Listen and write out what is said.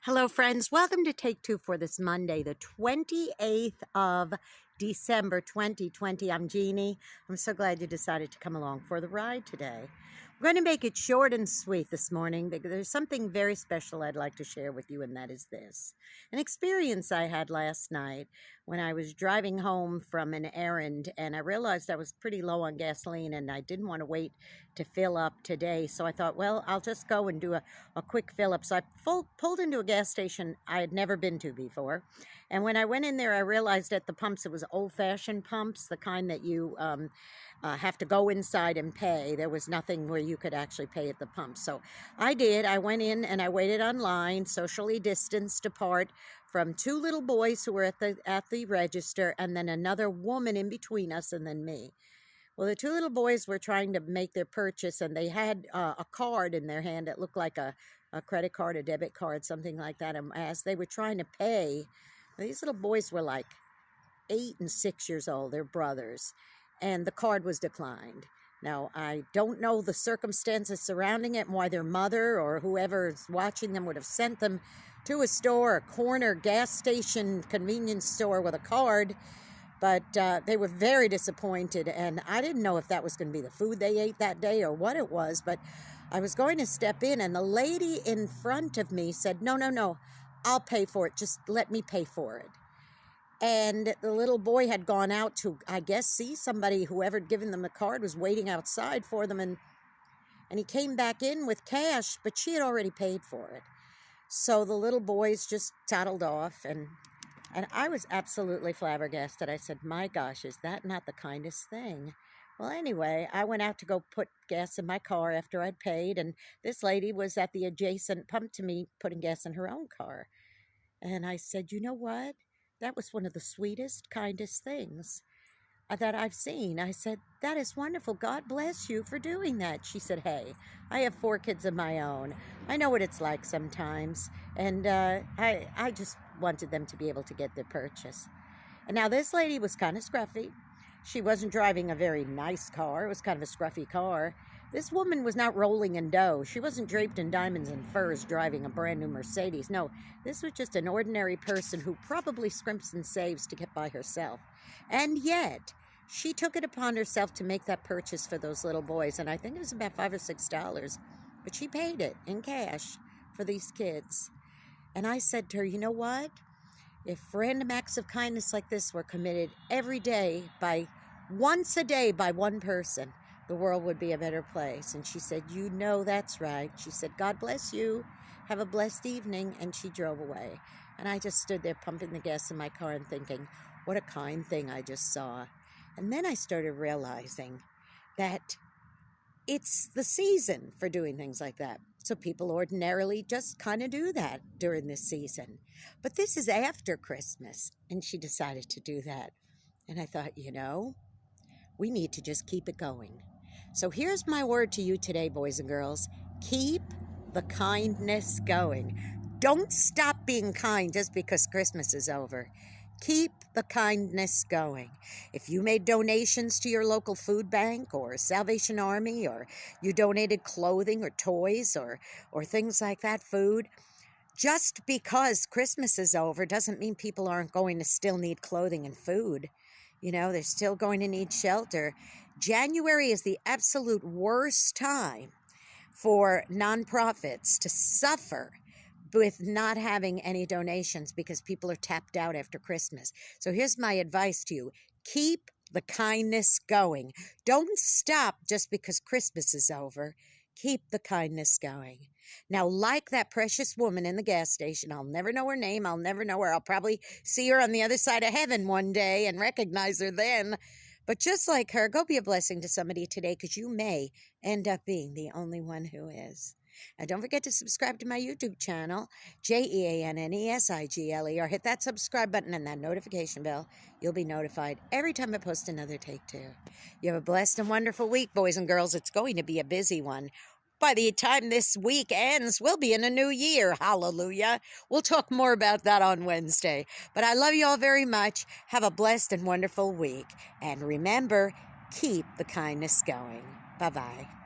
Hello, friends. Welcome to Take Two for this Monday, the 28th of December, 2020. I'm Jeannie. I'm so glad you decided to come along for the ride today. I'm going to make it short and sweet this morning because there's something very special I'd like to share with you, and that is this. An experience I had last night when I was driving home from an errand, and I realized I was pretty low on gasoline, and I didn't want to wait to fill up today. So I thought, well, I'll just go and do a quick fill up. So I pulled into a gas station I had never been to before. And when I went in there, I realized at the pumps, it was old-fashioned pumps, the kind that you have to go inside and pay. There was nothing where you could actually pay at the pump. So I did. I went in and I waited online, socially distanced apart from two little boys who were at the register, and then another woman in between us, and then me. Well, the two little boys were trying to make their purchase, and they had a card in their hand. It looked like a credit card, a debit card, something like that. And as they were trying to pay, these little boys were like 8 and 6 years old. They're brothers. And the card was declined. Now, I don't know the circumstances surrounding it and why their mother or whoever is watching them would have sent them to a store, a corner gas station, convenience store with a card. But they were very disappointed, and I didn't know if that was going to be the food they ate that day or what it was, but I was going to step in, and the lady in front of me said, no, I'll pay for it. Just let me pay for it. And the little boy had gone out to, I guess, see somebody, whoever had given them the card was waiting outside for them, and he came back in with cash, but she had already paid for it. So the little boys just toddled off, and I was absolutely flabbergasted. I said, my gosh, is that not the kindest thing? Well, anyway, I went out to go put gas in my car after I'd paid, and this lady was at the adjacent pump to me putting gas in her own car. And I said, you know what? That was one of the sweetest, kindest things that I've seen. I said, that is wonderful. God bless you for doing that. She said, hey, I have 4 kids of my own. I know what it's like sometimes. And I just wanted them to be able to get their purchase. And now this lady was kind of scruffy. She wasn't driving a very nice car. It was kind of a scruffy car. This woman was not rolling in dough. She wasn't draped in diamonds and furs driving a brand new Mercedes. No, this was just an ordinary person who probably scrimps and saves to get by herself. And yet, she took it upon herself to make that purchase for those little boys. And I think it was about $5 or $6. But she paid it in cash for these kids. And I said to her, you know what? If random acts of kindness like this were committed every day once a day by one person, the world would be a better place. And she said, you know, that's right. She said, God bless you. Have a blessed evening. And she drove away. And I just stood there pumping the gas in my car and thinking, what a kind thing I just saw. And then I started realizing that it's the season for doing things like that. So people ordinarily just kind of do that during this season. But this is after Christmas, and she decided to do that. And I thought, you know, we need to just keep it going. So here's my word to you today, boys and girls. Keep the kindness going. Don't stop being kind just because Christmas is over. Keep the kindness going. If you made donations to your local food bank or Salvation Army, or you donated clothing or toys or things like that, food, just because Christmas is over doesn't mean people aren't going to still need clothing and food. You know, they're still going to need shelter. January is the absolute worst time for nonprofits to suffer with not having any donations because people are tapped out after Christmas. So here's my advice to you. Keep the kindness going. Don't stop just because Christmas is over. Keep the kindness going. Now, like that precious woman in the gas station, I'll never know her name. I'll never know her. I'll probably see her on the other side of heaven one day and recognize her then. But just like her, go be a blessing to somebody today, because you may end up being the only one who is. And don't forget to subscribe to my YouTube channel, JeanneSigler, or hit that subscribe button and that notification bell. You'll be notified every time I post another Take Two. You have a blessed and wonderful week, boys and girls. It's going to be a busy one. By the time this week ends, we'll be in a new year. Hallelujah. We'll talk more about that on Wednesday. But I love you all very much. Have a blessed and wonderful week. And remember, keep the kindness going. Bye-bye.